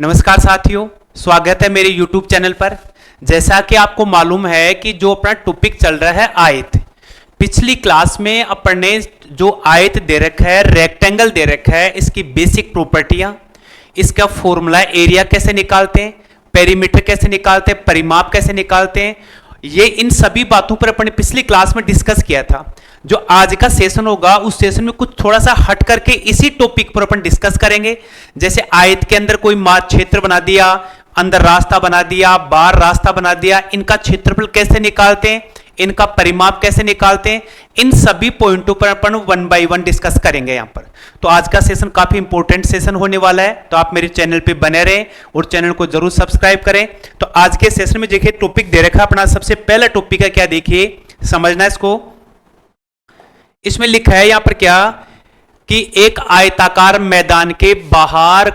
नमस्कार साथियों, स्वागत है मेरे YouTube चैनल पर। जैसा कि आपको मालूम है कि जो अपना टॉपिक चल रहा है आयत, पिछली क्लास में अपन ने जो आयत दे रखा है, रेक्टेंगल दे रखा है, इसकी बेसिक प्रॉपर्टियां, इसका फॉर्मूला, एरिया कैसे निकालते हैं, पेरीमीटर कैसे निकालते हैं, परिमाप कैसे निकालते हैं, ये इन सभी बातों पर अपन ने पिछली क्लास में डिस्कस किया था। जो आज का सेशन होगा उस सेशन में कुछ थोड़ा सा हट करके इसी टॉपिक पर अपन डिस्कस करेंगे। जैसे आयत के अंदर कोई क्षेत्र बना दिया, अंदर रास्ता बना दिया, बाहर रास्ता बना दिया, इनका क्षेत्रफल कैसे निकालते हैं, इनका परिमाप कैसे निकालते हैं, इन सभी पॉइंटों पर अपन 1 बाय 1 डिस्कस करेंगे यहां पर। तो आज का सेशन काफी इंपॉर्टेंट सेशन होने वाला है, तो आप मेरे चैनल पे बने रहें और चैनल को जरूर सब्सक्राइब करें। तो आज के सेशन में देखिए टॉपिक दे रखा अपना, सबसे पहला टॉपिक है क्या, देखिए समझना इसको। इसमें लिखा है यहां पर क्या कि एक आयताकार मैदान के बाहर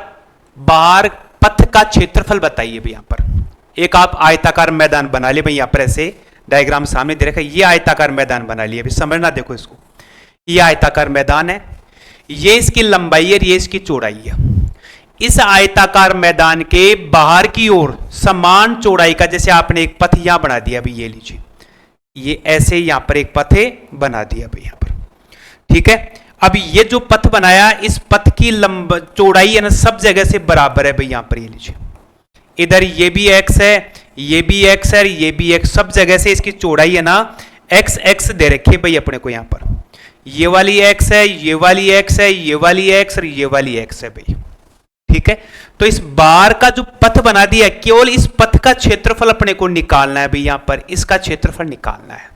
पथ का क्षेत्रफल बताइए। भाई यहां पर एक आप आयताकार मैदान बना लिए, भाई यहां पर ऐसे डायग्राम सामने दे रखा है, ये आयताकार मैदान बना लिया। अभी समझना, देखो इसको, ये आयताकार मैदान है, ये इसकी लंबाई है, ये इसकी चौड़ाई है। इस आयताकार मैदान के बाहर की ओर समान चौड़ाई का, जैसे आपने एक पथ यहां बना दिया, अभी ये लीजिए, ये ऐसे यहां पर एक पथ बना दिया भाई यहां पर, ठीक है। अब ये जो पथ बनाया, इस पथ की चौड़ाई है ना सब जगह से बराबर है भाई यहां पर, ये लीजिए, इधर ये भी x है, ये भी x है, ये भी x, सब जगह से इसकी चौड़ाई है ना x दे रखी है भाई अपने को यहां पर। ये वाली x है, ये वाली x है, ये वाली x और ये वाली x है भाई, ठीक है। तो इस बार का जो पथ बना दिया, केवल इस पथ का क्षेत्रफल अपने को निकालना है भाई यहां पर, इसका क्षेत्रफल निकालना है।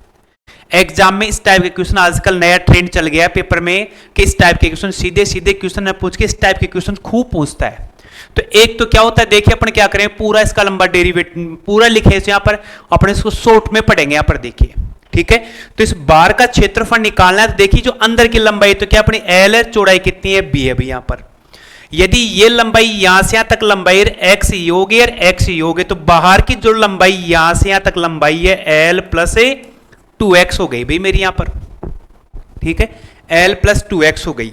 एग्जाम में इस टाइप के क्वेश्चन, आजकल नया ट्रेंड चल गया है पेपर में कि इस टाइप के क्वेश्चन सीधे सीधे क्वेश्चन न पूछ के इस टाइप के क्वेश्चन खूब पूछता है। तो एक तो क्या होता है, देखिए अपन क्या करें, पूरा इसका लंबा डेरिवेटिव पूरा लिखे यहां पर, अपने इसको शॉर्ट में पढ़ेंगे यहां पर, देखिए, ठीक है। तो इस बार का क्षेत्रफल निकालना है, तो देखिए जो अंदर की लंबाई तो क्या अपनी एल है, चौड़ाई कितनी है, बी है भाई यहां पर। यदि ये लंबाई यहां से यहां तक लंबाई एक्स योग है, एक्स योग है, तो बाहर की जो लंबाई यहां से यहां तक लंबाई है एल प्लस 2x हो गई भाई मेरी यहां पर, ठीक है, l प्लस 2x हो गई।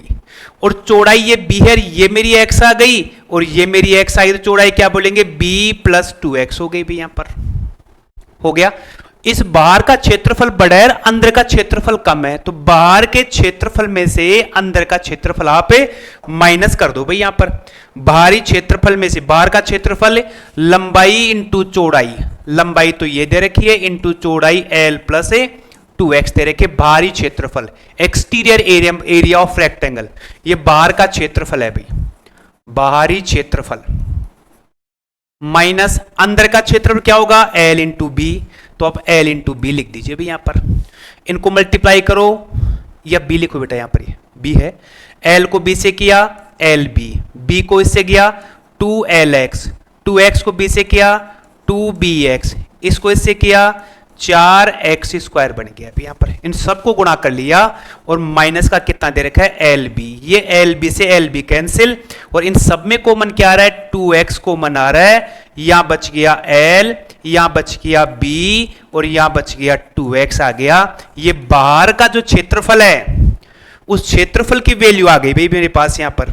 और चौड़ाई ये b है, ये मेरी x आ गई और ये मेरी x आई, तो चौड़ाई क्या बोलेंगे, b प्लस 2x हो गई भाई यहां पर, हो गया। इस बाहर का क्षेत्रफल बड़ा है, अंदर का क्षेत्रफल कम है, तो बाहर के क्षेत्रफल में से अंदर का क्षेत्रफल आप माइनस कर दो भाई यहां पर। बाहरी क्षेत्रफल में से बाहर का क्षेत्रफल लंबाई इंटू चौड़ाई, लंबाई तो ये दे रखी है इंटू चौड़ाई l प्लस 2x दे रखे, बाहरी क्षेत्रफल, एक्सटीरियर एरिया ऑफ रेक्टेंगल, ये बाहर का क्षेत्रफल है भाई, बाहरी क्षेत्रफल माइनस अंदर का क्षेत्रफल क्या होगा, l इंटू बी, तो आप l इंटू बी लिख दीजिए भाई यहां पर। इनको मल्टीप्लाई करो या b लिखो बेटा, यहां पर ये b है, l को b से किया lb, b को इससे किया 2lx, 2x को b से किया 2bx, इसको इससे किया 4x स्क्वायर बन गया अभी यहां पर। इन सबको गुणा कर लिया और माइनस का कितना दे रखा है, lb, ये lb से lb कैंसिल, और इन सब में कॉमन क्या आ रहा है, 2x कॉमन आ रहा है, यहां बच गया l, यहां बच गया b और यहां बच गया 2x आ गया। ये बाहर का जो क्षेत्रफल है उस क्षेत्रफल की वैल्यू आ गई भाई मेरे पास यहां पर।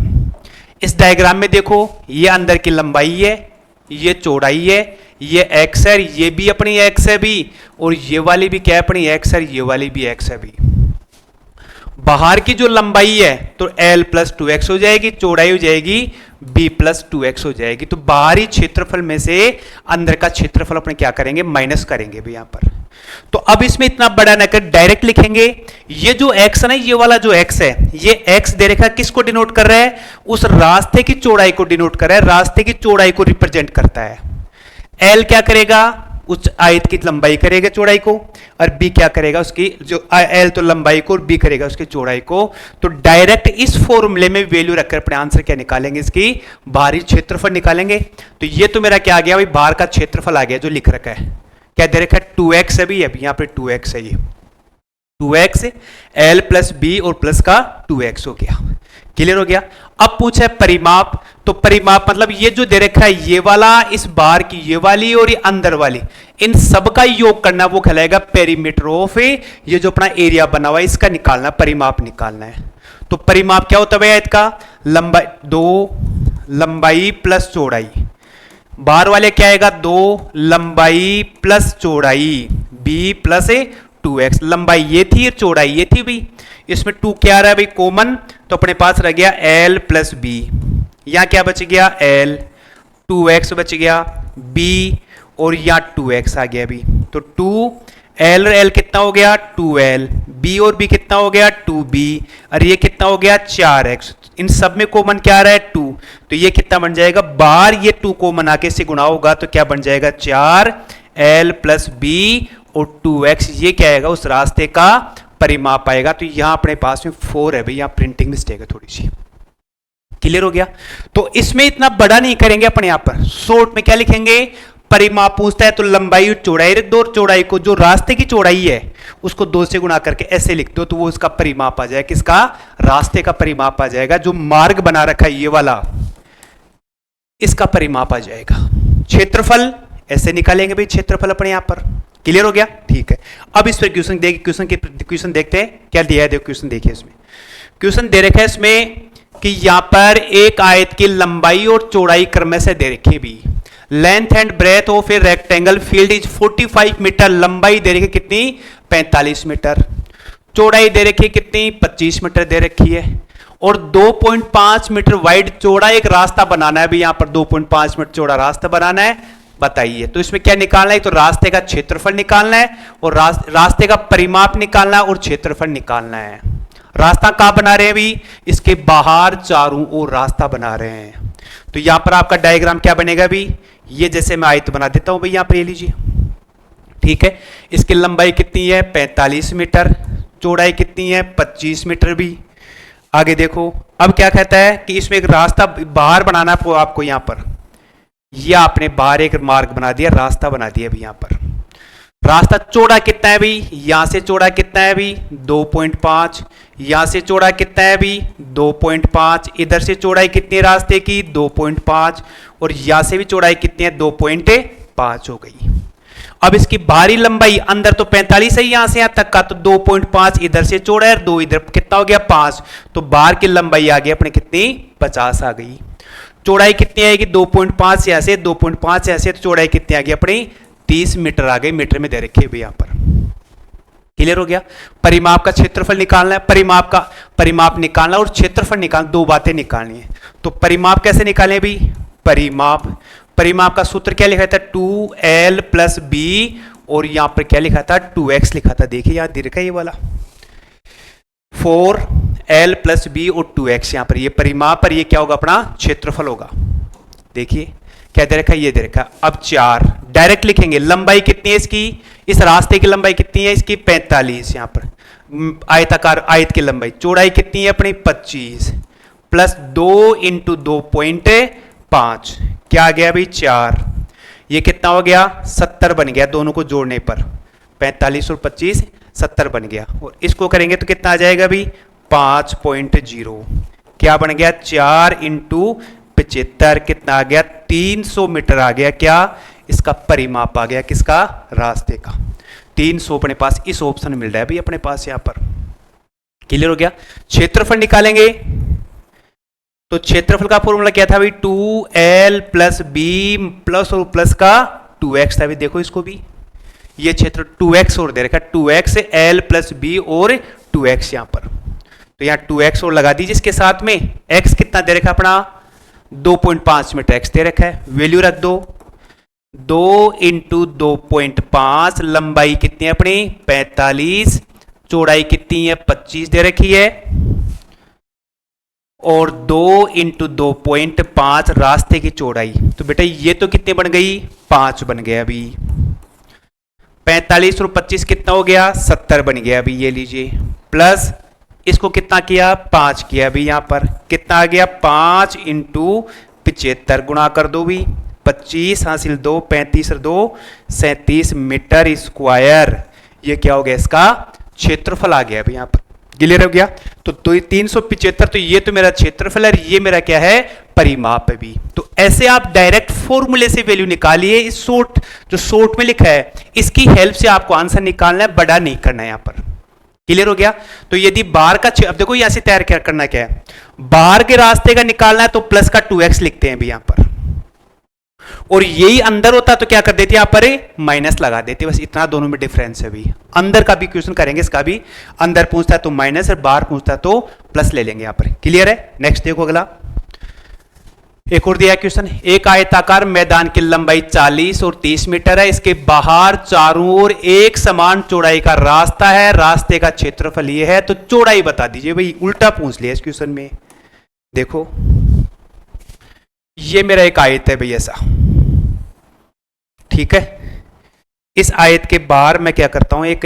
इस डायग्राम में देखो, ये अंदर की लंबाई है, ये चौड़ाई है, ये x है, ये भी अपनी x है भी, और ये वाली भी क्या है अपनी x है, ये वाली भी x है भी। बाहर की जो लंबाई है तो l प्लस 2x हो जाएगी, चौड़ाई हो जाएगी b प्लस 2x हो जाएगी। तो बाहरी क्षेत्रफल में से अंदर का क्षेत्रफल अपने क्या करेंगे, माइनस करेंगे भी यहां पर। तो अब इसमें इतना बड़ा ना कर डायरेक्ट लिखेंगे, ये जो x है ना, ये वाला जो x है, ये x दे रखा किसको डिनोट कर रहा है, उस रास्ते की चौड़ाई को डिनोट कर रहा है, रास्ते की चौड़ाई को रिप्रेजेंट करता है। l क्या करेगा, उस आयत की लंबाई करेगा चौड़ाई को, और b क्या करेगा, उसकी जो l तो लंबाई को और b करेगा उसकी चौड़ाई को। तो डायरेक्ट इस फॉर्मूले में वैल्यू रखकर अपने आंसर क्या निकालेंगे, इसकी बाहरी क्षेत्रफल निकालेंगे। तो ये तो मेरा क्या आ गया भाई, बाहर का क्षेत्रफल आ गया जो लिख रखा है, क्या दे रखा है, 2x है भी, अभी यहां पे 2x है, ये 2x l प्लस b और प्लस का 2x हो गया, क्लियर हो गया। अब पूछा है परिमाप, तो परिमाप मतलब ये जो दे रखा है, ये वाला, इस बार की ये वाली और ये अंदर वाली, इन सब का योग करना, वो कहलाएगा पेरीमीटर ऑफ ये जो अपना एरिया बना हुआ है, इसका निकालना, परिमाप निकालना है। तो परिमाप क्या होता है इसका, लंबाई 2 लंबाई प्लस चौड़ाई, बाहर वाले क्या आएगा 2 लंबाई प्लस चौड़ाई b प्लस 2x। लंबाई ये थी और चौड़ाई ये थी भी, इसमें 2 क्या आ रहा है भाई कॉमन, तो अपने पास रह गया l प्लस बी। यहां क्या बच गया l, 2x बच गया b और यहां 2x आ गया भी, तो 2l और l कितना हो गया 2l, b और b कितना हो गया 2b और ये कितना हो गया 4x। इन सब में कॉमन क्या आ रहा है 2, तो ये कितना बन जाएगा, बार ये 2 कॉमन आके से गुणा होगा तो क्या बन जाएगा 4l प्लस b और 2x। ये क्या आएगा उस रास्ते का परिमाप आएगा। तो यहां अपने पास में 4 है भाई, यहां प्रिंटिंग मिस्टेक है थोड़ी सी। क्लियर हो गया। तो इसमें इतना बड़ा नहीं करेंगे अपने यहां पर, शॉर्ट में क्या लिखेंगे, परिमाप पूछता है तो लंबाई और चौड़ाई रख दो, और चौड़ाई को जो रास्ते की चौड़ाई है उसको 2 से गुणा करके ऐसे लिख दो, तो वो इसका परिमाप आ जाएगा। किसका, रास्ते का परिमाप आ जाएगा। जो मार्ग बना रखा है ये वाला, इसका परिमाप आ जाएगा। क्षेत्रफल ऐसे निकालेंगे भाई, क्षेत्रफल अपने यहां पर। क्लियर हो गया, ठीक है। अब इस पर क्वेश्चन देखते हैं क्या दिया है। देखो क्वेश्चन देखिए, इसमें क्वेश्चन दे रखा है इसमें कि यहां पर एक आयत की लंबाई और चौड़ाई क्रम से दे रखी भी। Length and breadth of a rectangle field is 45 metre. लंबाई दे रखी कितनी 45 मीटर, चौड़ाई दे रखी कितनी 25 मीटर दे रखी है, और 2.5 मीटर वाइड चौड़ा एक रास्ता बनाना है भी। यहां पर 2.5 मीटर चौड़ा रास्ता बनाना है, बताइए। तो इसमें क्या निकालना है, तो रास्ते का क्षेत्रफल निकालना है और रास्ते का परिमाप निकालना है और क्षेत्रफल निकालना है। रास्ता कहां बना रहे हैं अभी, इसके बाहर चारों ओर रास्ता बना रहे हैं। तो यहां पर आपका डायग्राम क्या बनेगा अभी, ये जैसे मैं आयत बना देता हूं भाई, यहां पर ये लीजिए, ठीक है। इसकी लंबाई कितनी है 45 मीटर, चौड़ाई कितनी है 25 मीटर भी। आगे देखो, अब क्या कहता है कि इसमें एक रास्ता बाहर बनाना है आपको। यहां पर यह आपने बाहर एक मार्ग बना दिया, रास्ता बना दिया अभी। यहां पर रास्ता चौड़ा कितना है भाई, यहां से चौड़ा कितना है अभी 2.5, यहां से चौड़ा कितना है अभी 2.5, इधर से चौड़ाई कितनी है रास्ते की 2.5, और यहां से भी चौड़ाई कितनी है 2.5 हो गई। अब इसकी बाहरी लंबाई अंदर तो 45 है यहां से यहां तक का, तो 2.5 इधर से चौड़ा है, 2 इधर, कितना हो गया 5, तो बाहर की लंबाई आ गई अपने कितनी 50 आ गई। चौड़ाई कितनी आएगी 2.5 से ऐसे, 2.5 से ऐसे, तो चौड़ाई कितनी आ गई अपनी 30 मीटर आ गई। मीटर में दे रखे हुए यहां पर। क्लियर हो गया। परिमाप का क्षेत्रफल निकालना है, परिमाप निकालना और क्षेत्रफल निकालना, दो बातें निकालनी है। तो परिमाप कैसे निकालें भाई, परिमाप का सूत्र क्या लिखा था 2l प्लस b, और यहां पर क्या लिखा था 2x लिखा था। देखिए यहां दे रखा है ये वाला 4l प्लस b और 2x, यहां पर ये परिमाप पर ये क्या होगा अपना क्षेत्रफल होगा। देखिए क्या दे रखा है, ये दे रखा है। अब 4 डायरेक्ट लिखेंगे, लंबाई कितनी है इसकी, इस रास्ते की लंबाई कितनी है इसकी 45, यहां पर आयताकार आयत की लंबाई, चौड़ाई कितनी है अपनी 25, प्लस 2 इंटू 2.5, क्या आ गया भाई 4, ये कितना हो गया 70 बन गया। दोनों को जोड़ने पर 45 और 25 70 बन गया, और इसको करेंगे तो कितना आ जाएगा भाई 5.0, क्या बन गया 4 इंटू 75, कितना आ गया 300 मीटर आ गया। क्या इसका परिमाप आ गया, किसका रास्ते का 300 अपने पास इस ऑप्शन मिल रहा है भाई अपने पास यहां पर। क्लियर हो गया। क्षेत्रफल निकालेंगे, तो क्षेत्रफल का फॉर्मूला क्या था भाई 2l प्लस बी प्लस और प्लस का 2x था भाई। देखो इसको भी, ये क्षेत्र 2x और दे रखा 2x l प्लस बी और 2x यहां पर, तो यहां 2x और लगा दीजिए इसके साथ में। x कितना दे रखा अपना 2.5 मीटर x दे रखा है, वैल्यू रख दो 2 इंटू 2.5, लंबाई कितनी है अपनी 45, चौड़ाई कितनी है 25 दे रखी है, और 2 इंटू 2.5 रास्ते की चौड़ाई, तो बेटा ये तो कितनी बन गई 5 बन गया अभी। 45 और 25 कितना हो गया 70 बन गया अभी, ये लीजिए, प्लस इसको कितना किया 5 किया अभी। यहां पर कितना आ गया 5 इंटू 75, गुणा कर दो भी 25 हासिल 2, 35 और 2 37 मीटर स्क्वायर, ये क्या हो गया इसका क्षेत्रफल आ गया अभी यहां पर। क्लियर हो गया। तो 375, तो ये तो मेरा क्षेत्रफल है, ये मेरा क्या है परिमाप है भी। तो ऐसे आप डायरेक्ट फॉर्मूले से वैल्यू निकालिए। इस जो शॉर्ट में लिखा है इसकी हेल्प से आपको आंसर निकालना है, बड़ा नहीं करना है यहां पर। क्लियर हो गया। तो यदि बाहर का, अब देखो यहां से तैयार क्या करना क्या है, बाहर के रास्ते का निकालना है तो प्लस का 2x लिखते हैं भी यहां पर, और यही अंदर होता तो क्या कर देते यहां पर माइनस लगा देते। बस इतना दोनों में डिफरेंस है। भी अंदर का भी क्वेश्चन करेंगे, इसका भी अंदर पूछता है तो माइनस और बाहर पूछता है तो प्लस ले लेंगे यहां पर। क्लियर है? नेक्स्ट देखो अगला, एक और दिया क्वेश्चन। एक आयताकार मैदान की लंबाई 40 और 30 मीटर है। इसके बाहर चारों ओर एक समान चौड़ाई का रास्ता है। रास्ते का क्षेत्रफल ये है, तो चौड़ाई बता दीजिए। भाई उल्टा पूछ लिया इस क्वेश्चन में। देखो ये मेरा एक आयत है भाई ऐसा, ठीक है। इस आयत के बाहर मैं क्या करता हूं, एक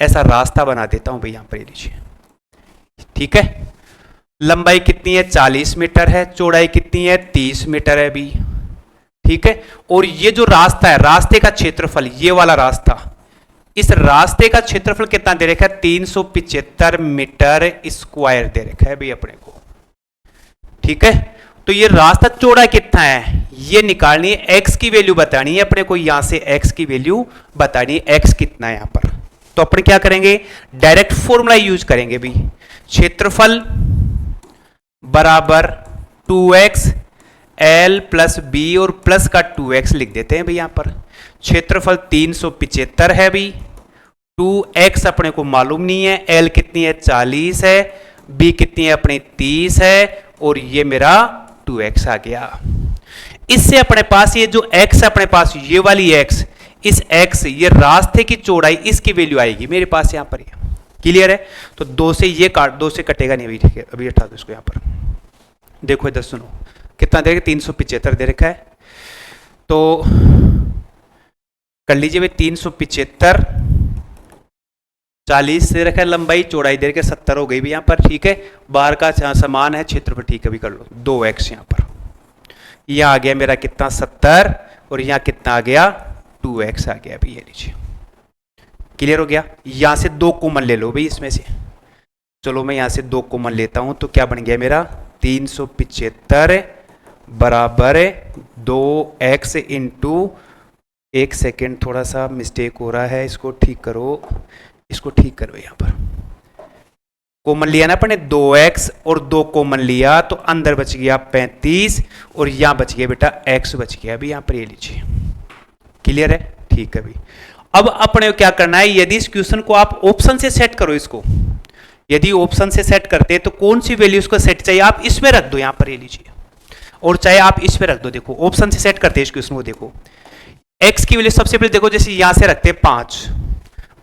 ऐसा रास्ता बना देता हूं भाई यहां पर, ये लीजिए, ठीक है। लंबाई कितनी है? 40 मीटर है। चौड़ाई कितनी है? 30 मीटर है भी, ठीक है। और ये जो रास्ता है, रास्ते का क्षेत्रफल, ये वाला रास्ता, इस रास्ते का क्षेत्रफल कितना दे रखा है? 375 मीटर स्क्वायर दे रखा है भाई अपने को, ठीक है। तो ये रास्ता चौड़ा कितना है ये निकालनी है, एक्स की वैल्यू बतानी है अपने को। यहां से एक्स की वैल्यू बतानी है, एक्स कितना है यहां पर। तो अपन क्या करेंगे, डायरेक्ट फॉर्मूला यूज करेंगे भी। क्षेत्रफल बराबर 2x l प्लस बी, और प्लस का 2x लिख देते हैं भाई यहां पर। क्षेत्रफल 375 है भी, 2x अपने को मालूम नहीं है, l कितनी है? 40 है, b कितनी है अपनी? 30 है, और ये मेरा 2x आ गया। इससे अपने पास ये जो x अपने पास, ये वाली x, इस x, ये रास्ते की चौड़ाई, इसकी वैल्यू आएगी मेरे पास यहां पर। क्लियर है? तो 2 से ये काट, 2 से कटेगा नहीं अभी, ठीक है। अभी हटा दो इसको यहां पर। देखो इधर सुनो, कितना दे रखा? 375 दे रखा है। तो कर लीजिए भाई 375, 40 दे रखा है लंबाई, चौड़ाई दे रखा है 70 हो गई भी यहां पर, ठीक है। बाहर का समान है क्षेत्रफल, ठीक है भी कर लो 2x यहां पर। यह आ गया मेरा कितना? 70, और यहां कितना आ गया? 2x आ गया भाई, ये लीजिए। क्लियर हो गया? यहां से 2 कॉमन ले लो भाई इसमें से। चलो मैं यहां से 2 कॉमन लेता हूं, तो क्या बन गया मेरा? 375 बराबर 2x इंटू, एक सेकेंड थोड़ा सा मिस्टेक हो रहा है, इसको ठीक करो, इसको ठीक करो। यहां पर कॉमन लिया ना अपने 2x, और 2 कॉमन लिया तो अंदर बच गया 35, और यहां बच गया बेटा x बच गया अभी यहां पर, ये लीजिए। क्लियर है? ठीक है भाई। अब अपने को क्या करना है, यदि इस क्वेश्चन को आप ऑप्शन से सेट करो, इसको यदि ऑप्शन से सेट करते हैं तो कौन सी वैल्यू इसको सेट चाहिए आप इसमें रख दो यहां पर, ये लीजिए, और चाहे आप इस पे रख दो। देखो ऑप्शन से सेट करते हैं इस क्वेश्चन को। देखो x की वैल्यू सबसे पहले देखो, जैसे यहां से रखते हैं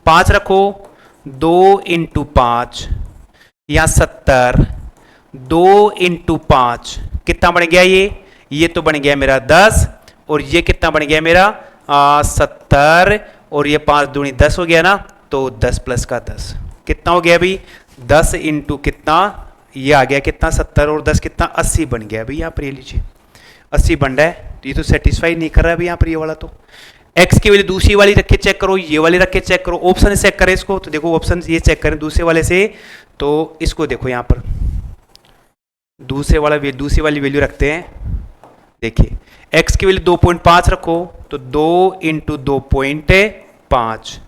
5 रखो, 2 इंटू 5, यहां 70, 2 इंटू 5 कितना बन गया? ये तो बन गया मेरा 10, और ये कितना बन गया मेरा? 70, और ये 5 दूनी 10 हो गया ना, तो 10 प्लस का 10 कितना हो गया अभी? 10 इंटू कितना, ये आ गया कितना? 70, और 10 कितना? 80 बन गया अभी यहाँ पर, ये लीजिए 80 बन रहा है। ये तो सेटिस्फाई नहीं कर रहा है अभी यहाँ पर, ये वाला। तो x की वैल्यू दूसरी वाली रख के चेक करो, ये वाली रख के चेक करो, ऑप्शन से चेक करें इसको। तो देखो ऑप्शन ये चेक करें दूसरे वाले से, तो इसको देखो यहाँ पर दूसरी वाली वैल्यू रखते हैं। देखिए x की वैल्यू 2.5 रखो, तो 2 इंटू 2.5,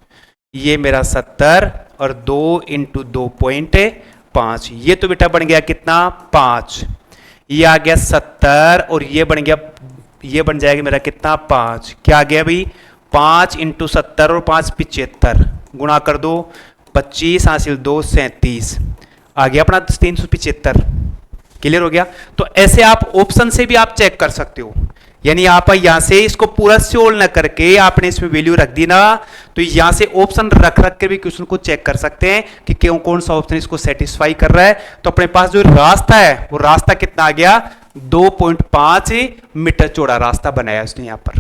ये मेरा 70, और 2 इंटू 2.5, ये तो बेटा बन गया कितना? 5, ये आ गया 70, और ये बन गया, ये बन जाएगा मेरा कितना? 5। क्या आ गया अभी? 5 इंटू 70 और 5 75, गुणा कर दो, 25 हासिल 2 37, आ गया अपना 375। क्लियर हो गया? तो ऐसे आप ऑप्शन से भी आप चेक कर सकते हो, यानी आप यहां से इसको पूरा सोल्व न करके आपने इसमें वैल्यू रख दी ना, तो यहां से ऑप्शन रख के भी क्वेश्चन को चेक कर सकते हैं कि क्यों कौन सा ऑप्शन इसको सेटिस्फाई कर रहा है। तो अपने पास जो रास्ता है वो रास्ता कितना आ गया? 2.5 मीटर चौड़ा रास्ता बनाया उसने यहां पर।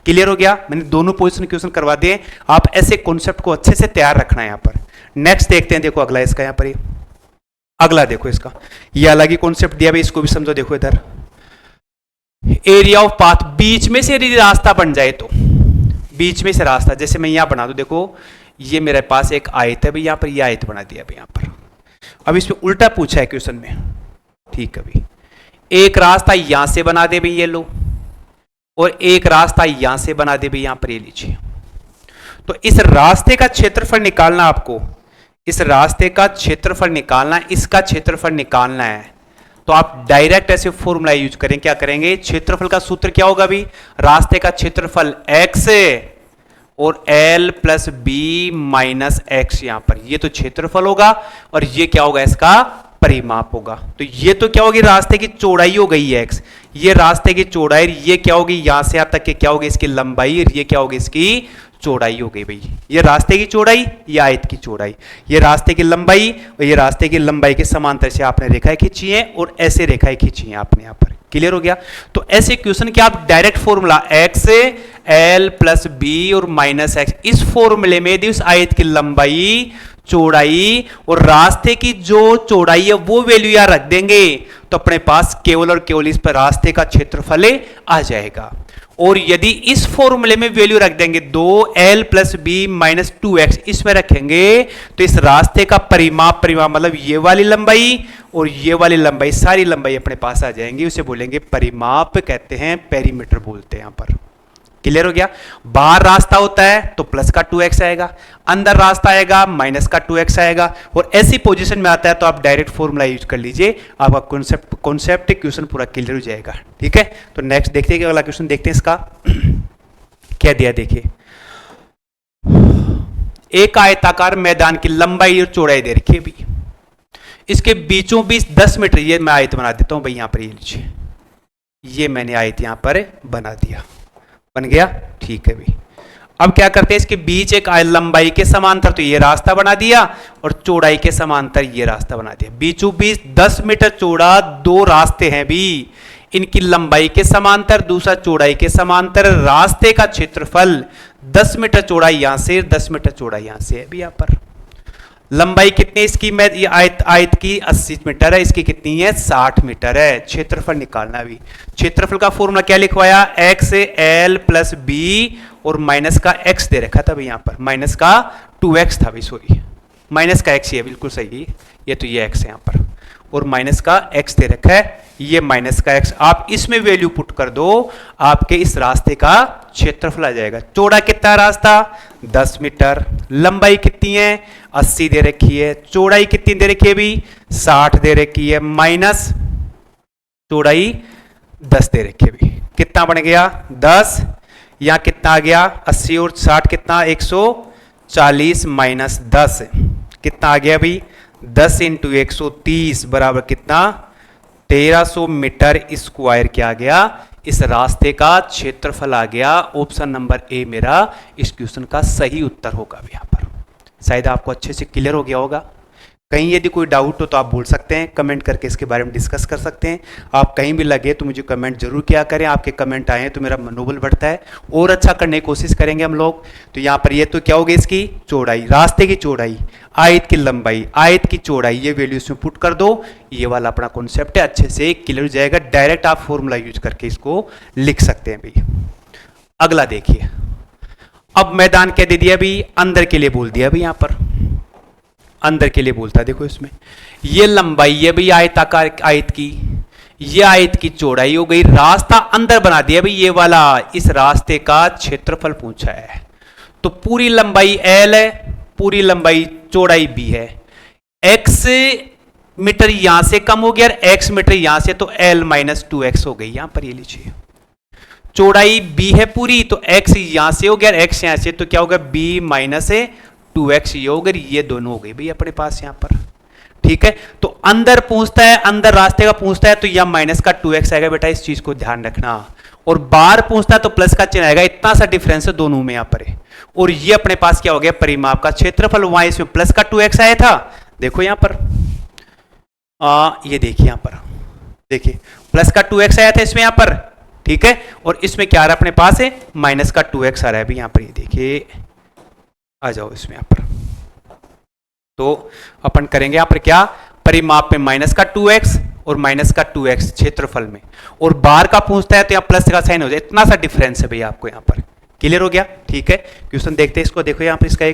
क्लियर हो गया? मैंने दोनों पोजीशन क्वेश्चन करवा दिए। आप ऐसे कॉन्सेप्ट को अच्छे से तैयार रखना है यहां पर। नेक्स्ट देखते हैं, देखो अगला इसका, यहां पर अगला देखो इसका, ये अलग ही कॉन्सेप्ट दिया भाई, इसको भी समझो। देखो इधर एरिया ऑफ पाथ, बीच में से यदि रास्ता बन जाए तो, बीच में से रास्ता, जैसे मैं यहां बना दूं, देखो ये मेरे पास एक आयत है भाई, यहां पर ये आयत बना दिया भाई यहां पर। अब इसमें उल्टा पूछा है क्वेश्चन में, ठीक है भाई। एक रास्ता यहां से बना दे भाई, ये लो, और एक रास्ता यहां से बना दे भाई यहां पर, ये लीजिए। तो इस रास्ते का क्षेत्रफल निकालना आपको, इस रास्ते का क्षेत्रफल निकालना, इसका क्षेत्रफल निकालना है। तो आप डायरेक्ट ऐसे फॉर्मूला यूज करें, क्या करेंगे, क्षेत्रफल का सूत्र क्या होगा अभी, रास्ते का क्षेत्रफल x और l plus B minus X, यहां पर ये तो क्षेत्रफल होगा और ये क्या होगा, इसका परिमाप होगा। तो ये तो क्या होगी, रास्ते की चौड़ाई हो गई x, ये रास्ते की चौड़ाई, ये क्या होगी, यहां से यहां तक के क्या होगी इसकी लंबाई, ये क्या होगी इसकी चौड़ाई हो गई भाई। ये रास्ते की चौड़ाई, ये आयत की चौड़ाई, ये रास्ते की लंबाई और ये रास्ते की लंबाई के समांतर से आपने रेखाएं खींची है और ऐसे रेखाएं खींची है आपने यहां पर। क्लियर हो गया। तो ऐसे क्वेश्चन के आप direct formula x l plus B और माइनस एक्स, इस फॉर्मूले में यदि उस आयत की लंबाई, चौड़ाई और रास्ते की जो चौड़ाई है वो वैल्यू यहां रख देंगे तो अपने पास केवल और केवल इस पर रास्ते का क्षेत्रफल आ जाएगा। और यदि इस फॉर्मूले में वैल्यू रख देंगे 2l plus B minus 2x, इसमें रखेंगे तो इस रास्ते का परिमाप मतलब ये वाली लंबाई और ये वाली लंबाई, सारी लंबाई अपने पास आ जाएंगी, उसे बोलेंगे परिमाप, कहते हैं पेरीमीटर बोलते हैं यहां पर। क्लियर हो गया। बाहर रास्ता होता है तो प्लस का 2x आएगा, अंदर रास्ता आएगा माइनस का 2x आएगा, और ऐसी पोजीशन में आता है तो आप डायरेक्ट फॉर्मूला यूज कर लीजिए, आपका कॉन्सेप्ट क्वेश्चन पूरा क्लियर हो जाएगा। ठीक है, तो नेक्स्ट देखते हैं, अगला क्वेश्चन देखते हैं इसका क्या दिया। देखिए, एक आयताकार मैदान की लंबाई और चौड़ाई दे रखी है भी, इसके बीचों बीच 10 मीटर, ये मैं आयत बना देता हूं भाई, यहां पर ये लीजिए, ये मैंने आयत यहां पर बना दिया, बन गया। ठीक है भाई, अब क्या करते हैं, इसके बीच एक लंबाई के समांतर तो ये रास्ता बना दिया और चौड़ाई के समांतर ये रास्ता बना दिया। बीचों बीच 10 मीटर चौड़ा दो रास्ते हैं भी, इनकी लंबाई के समांतर, दूसरा चौड़ाई के समांतर, रास्ते का क्षेत्रफल 10 मीटर चौड़ा यहां से, 10 मीटर चौड़ा यहां से है भी। यहां पर लंबाई कितनी इसकी, मैं ये आयत की 80 मीटर है, इसकी कितनी है 60 मीटर है। क्षेत्रफल निकालना भी, क्षेत्रफल का फॉर्मूला क्या लिखवाया, x l प्लस बी और माइनस का x दे रखा था भाई, यहां पर माइनस का 2x था भाई, सॉरी माइनस का x, ये बिल्कुल सही है, ये तो ये x है यहां पर, और माइनस का x दे रखा है, ये माइनस का x, आप इसमें वैल्यू पुट कर दो, आपके इस रास्ते का क्षेत्रफल आ जाएगा। चौड़ा कितना रास्ता 10 मीटर, लंबाई कितनी है 80 दे रखी है, चौड़ाई कितनी दे रखी है भी 60 दे रखी है, माइनस चौड़ाई 10 दे रखी है भी, कितना बन गया 10, यहां कितना आ गया 80 और 60 कितना 140 माइनस 10 कितना आ गया भाई 10 इंटू 130 बराबर कितना 1300 मीटर स्क्वायर क्या आ गया, इस रास्ते का क्षेत्रफल आ गया। ऑप्शन नंबर ए मेरा इस क्वेश्चन का सही उत्तर होगा। यहां पर शायद आपको अच्छे से क्लियर हो गया होगा। कहीं यदि कोई डाउट हो तो आप बोल सकते हैं, कमेंट करके इसके बारे में डिस्कस कर सकते हैं। आप कहीं भी लगे तो मुझे कमेंट जरूर किया करें, आपके कमेंट आए तो मेरा मनोबल बढ़ता है और अच्छा करने की कोशिश करेंगे हम लोग। तो यहाँ पर ये तो क्या होगी इसकी चौड़ाई, रास्ते की चौड़ाई, आयत की लंबाई, आयत की चौड़ाई, ये वैल्यू इसमें पुट कर दो, ये वाला अपना कॉन्सेप्ट है, अच्छे से क्लियर हो जाएगा। डायरेक्ट आप फॉर्मूला यूज करके इसको लिख सकते हैं भाई। अगला देखिए, अब मैदान क्या दे दिया भाई, अंदर के लिए बोल दिया भाई, यहाँ पर अंदर के लिए बोलता है। देखो इसमें ये लंबाई है भाई आयताकार आयत की, ये आयत की चौड़ाई हो गई, रास्ता अंदर बना दिया भाई ये वाला, इस रास्ते का क्षेत्रफल पूछा है। तो पूरी लंबाई l है, पूरी लंबाई चौड़ाई b है, x मीटर यहां से कम हो गया और x मीटर यहां से, तो l माइनस 2x हो गई। यहां पर ये लीजिए चौड़ाई b है पूरी, तो x यहां से हो गया, x यहां से, तो क्या होगा b माइनस 2x ये हो गई, ये दोनों हो गई भाई अपने पास यहां पर। ठीक है, तो अंदर पूछता है, अंदर रास्ते का पूछता है तो यहां माइनस का 2x आएगा बेटा, इस चीज को ध्यान रखना। और बाहर पूछता है तो प्लस का चिन्ह आएगा, इतना सा डिफरेंस है दोनों में यहां पर है। और ये अपने पास क्या हो गया परिमाप का क्षेत्रफल, वहां इसमें प्लस का 2x आया था, देखो यहां पर ये देखिए यहां पर देखिए प्लस का 2x आया था इसमें यहां पर। ठीक है, और इसमें क्या आ रहा है अपने पास है माइनस का 2x आ रहा है अभी यहां पर, ये देखिए आ जाओ इसमें यहां पर। तो अपन करेंगे यहां पर क्या, परिमाप में माइनस का 2x और माइनस का 2x क्षेत्रफल में, और बाहर का पूछता है तो यहां प्लस का साइन हो जाए, इतना सा डिफरेंस है भैया आपको यहां पर। क्लियर हो गया। ठीक है, क्वेश्चन देखते हैं इसको। देखो यहां पर इसका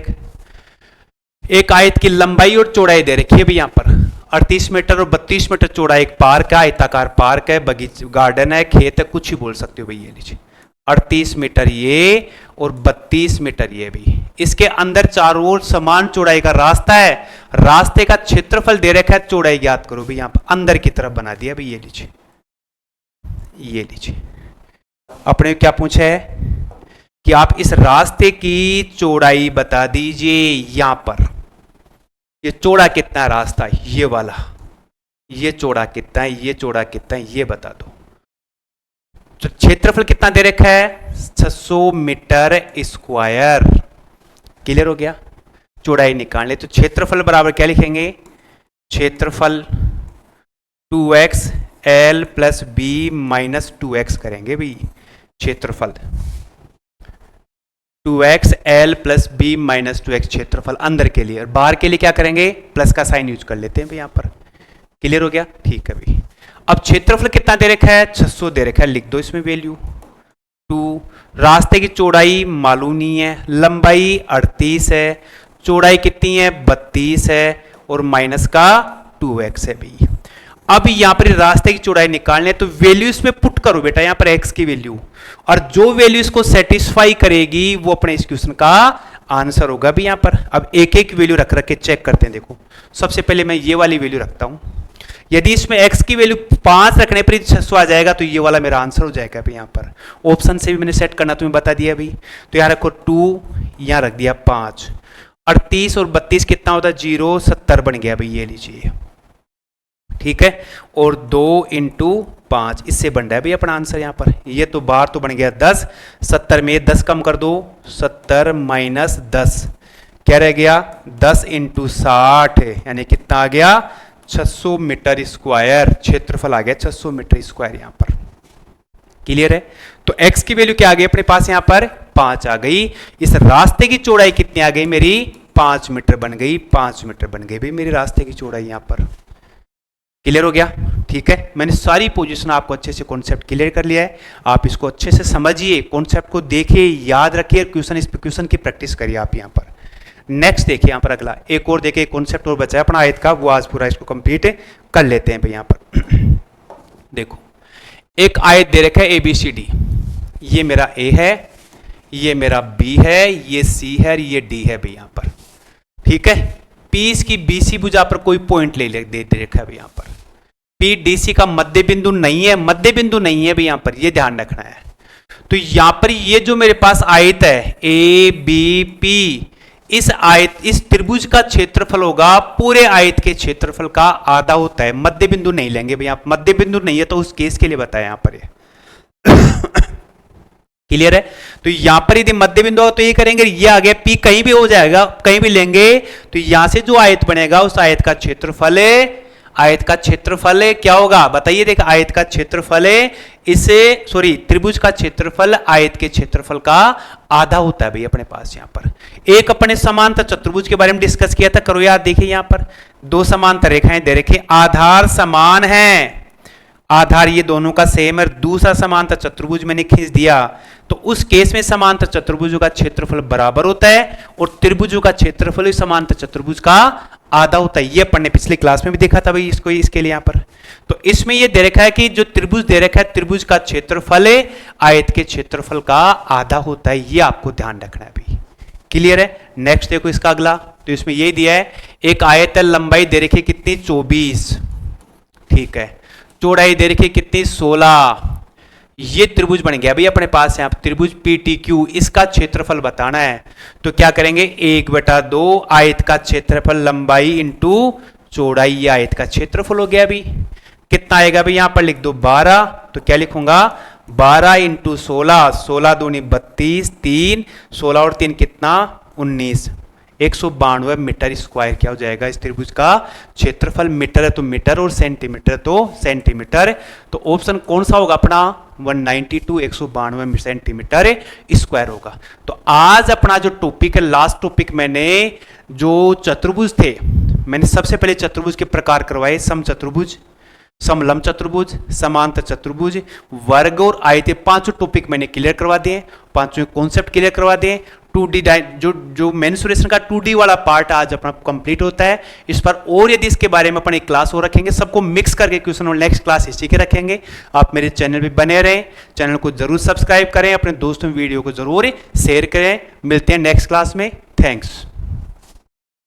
एक आयत की लंबाई और चौड़ाई दे रखी है भैया यहां पर 38 मीटर और 32 मीटर चौड़ा एक पार्क है, आयताकार पार्क है, बगीचा गार्डन है, खेत है, कुछ ही बोल सकते हो भैया। लीजिए 38 मीटर ये और 32 मीटर ये भी, इसके अंदर चारों ओर समान चौड़ाई का रास्ता है, रास्ते का क्षेत्रफल दे रखा है, चौड़ाई ज्ञात करो भाई। यहां पर अंदर की तरफ बना दिया भाई, ये लीजिए, ये लीजिए। अपने क्या पूछा है कि आप इस रास्ते की चौड़ाई बता दीजिए। यहां पर ये चौड़ा कितना रास्ता है, ये वाला, ये चौड़ा कितना है, ये चौड़ा कितना है, ये बता दो। तो क्षेत्रफल कितना दे रखा है, 600 मीटर स्क्वायर। क्लियर हो गया। चौड़ाई निकालने तो क्षेत्रफल बराबर क्या लिखेंगे, क्षेत्रफल 2x l plus B minus 2x करेंगे भाई। क्षेत्रफल 2x l plus B minus 2x क्षेत्रफल अंदर के लिए, और बाहर के लिए क्या करेंगे, प्लस का साइन यूज कर लेते हैं भाई यहां पर। क्लियर हो गया, ठीक है भाई। अब क्षेत्रफल कितना दे रखा है, 600 दे रखा है, लिख दो इसमें वैल्यू 2। रास्ते की चौड़ाई मालूम नहीं है, लंबाई 38 है, चौड़ाई कितनी है 32 है, और माइनस का 2x है भाई। अब यहां पर रास्ते की चौड़ाई निकालने तो वैल्यू इसमें पुट करो बेटा, यहां पर x की वैल्यू, और जो वैल्यू इसको सेटिस्फाई करेगी वो अपने इस क्वेश्चन का आंसर होगा भी। यहां पर अब एक एक वैल्यू रख रख के चेक करते हैं। देखो सबसे पहले मैं ये वाली वैल्यू रखता हूं, यदि इसमें x की वैल्यू 5 रखने पर 600 आ जाएगा तो ये वाला मेरा आंसर हो जाएगा भाई। यहां पर ऑप्शन से भी मैंने सेट करना तुम्हें बता दिया भाई। तो यहां रखो 2, यहां रख दिया 5, 38 और 32 कितना होता है 0, 70 बन गया भाई, ये लीजिए, ठीक है। और 2 इंटू 5 इससे बन रहा है भाई अपना आंसर। यहां पर ये तो बाहर तो बन गया 10, 70 में 10 कम कर दो, 70 माइनस 10 क्या रह गया, 10 इंटू 60 यानी कितना आ गया 600 मीटर स्क्वायर। क्षेत्रफल आ गया 600 मीटर स्क्वायर यहां पर। क्लियर है। तो x की वैल्यू क्या आ गई अपने पास, यहां पर 5 आ गई। इस रास्ते की चौड़ाई कितनी आ गई मेरी, 5 मीटर बन गई, 5 मीटर बन गई भाई मेरी रास्ते की चौड़ाई यहां पर। क्लियर हो गया, ठीक है। मैंने सारी पोजीशन आपको अच्छे से कॉन्सेप्ट क्लियर कर लिया है। आप इसको अच्छे से समझिए, कॉन्सेप्ट को देखिए, याद रखिए, क्वेश्चन इस क्वेश्चन की प्रैक्टिस करिए आप यहां पर। नेक्स्ट देखिए यहां पर अगला एक और देखिए, कॉन्सेप्ट और बचा है अपना आयत का, वो आज पूरा इसको कंप्लीट कर लेते हैं भाई यहां पर। देखो एक आयत दे रखा है ABCD, ये मेरा A है, ये मेरा B है, ये C है, ये D है भाई यहां पर, ठीक है। P की BC भुजा पर कोई पॉइंट ले दे रखा है भाई यहां पर। PDC का मध्य बिंदु नहीं है, मध्य बिंदु नहीं है भाई यहां पर, ये ध्यान रखना है। तो यहां पर ये जो मेरे पास आयत है ABP, इस आयत, इस त्रिभुज का क्षेत्रफल होगा पूरे आयत के क्षेत्रफल का आधा होता है। मध्य बिंदु नहीं लेंगे भाई, आप मध्य बिंदु नहीं है तो उस केस के लिए बताया यहां पर। क्लियर है। तो यहां पर यदि मध्य बिंदु होगा तो ये करेंगे, ये आ गया P, कहीं भी हो जाएगा, कहीं भी लेंगे तो यहां से जो आयत बनेगा उस आयत का क्षेत्रफल है, आयत का क्षेत्रफल है क्या होगा बताइए। देखा आयत का क्षेत्रफल है, इसे सॉरी त्रिभुज का क्षेत्रफल आयत के क्षेत्रफल का आधा होता है भाई अपने पास यहां पर। एक अपने समांतर चतुर्भुज के बारे में डिस्कस किया था, करो याद। देखिए यहां पर दो समांतर रेखाएं दे रखी, आधार समान है, आधार ये दोनों का सेम है, दूसरा समांतर चतुर्भुज मैंने खींच दिया, तो उस केस में समांतर चतुर्भुजों का क्षेत्रफल बराबर होता है और त्रिभुजों का क्षेत्रफल समांतर चतुर्भुज का आधा होता है। ये पढ़ने पिछली क्लास में भी देखा था भाई इसको, इसके लिए यहां पर। तो इसमें ये दे रखा है कि जो त्रिभुज दे रखा है, त्रिभुज का क्षेत्रफल आयत के क्षेत्रफल का आधा होता है, ये आपको ध्यान रखना है भाई। क्लियर है। नेक्स्ट देखो इसका अगला, तो इसमें यही दिया है, एक आयत लंबाई दे रखी कितनी 24, ठीक है, चौड़ाई दे रखी कितनी 16। ये त्रिभुज बन गया भाई अपने पास यहाँ त्रिभुज PTQ, इसका क्षेत्रफल बताना है तो क्या करेंगे 1/2 आयत का क्षेत्रफल लंबाई इंटू चौड़ाई, ये आयत का क्षेत्रफल हो गया अभी। कितना आएगा भाई यहाँ पर लिख दो 12, तो क्या लिखूंगा 12 इंटू 16, 16 दूनी 32, 3 16 और 3 कितना 19, 192 मीटर स्क्वायर क्या हो जाएगा इस त्रिभुज का क्षेत्रफल। मीटर है तो मीटर और सेंटीमीटर तो सेंटीमीटर, तो ऑप्शन कौन सा होगा अपना 192, 192 सेंटीमीटर स्क्वायर होगा। तो आज अपना जो टॉपिक है, लास्ट टॉपिक मैंने जो चतुर्भुज थे, मैंने सबसे पहले चतुर्भुज के प्रकार करवाए, समचतुर्भुज, समलंब चतुर्भुज, समांतर चतुर्भुज, वर्ग और आयत, पांचों टॉपिक मैंने क्लियर करवा दिए, पांचों कॉन्सेप्ट क्लियर करवा दिए। 2D जो मेंसुरेशन का 2D वाला पार्ट आज अपना कंप्लीट होता है। इस पर और यदि इसके बारे में अपन एक क्लास और रखेंगे, सबको मिक्स करके क्वेश्चन और नेक्स्ट क्लास हिस्ट्री के रखेंगे। आप मेरे चैनल पे बने रहें, चैनल को जरूर सब्सक्राइब करें, अपने दोस्तों वीडियो को जरूर शेयर करें। मिलते हैं नेक्स्ट क्लास में। थैंक्स।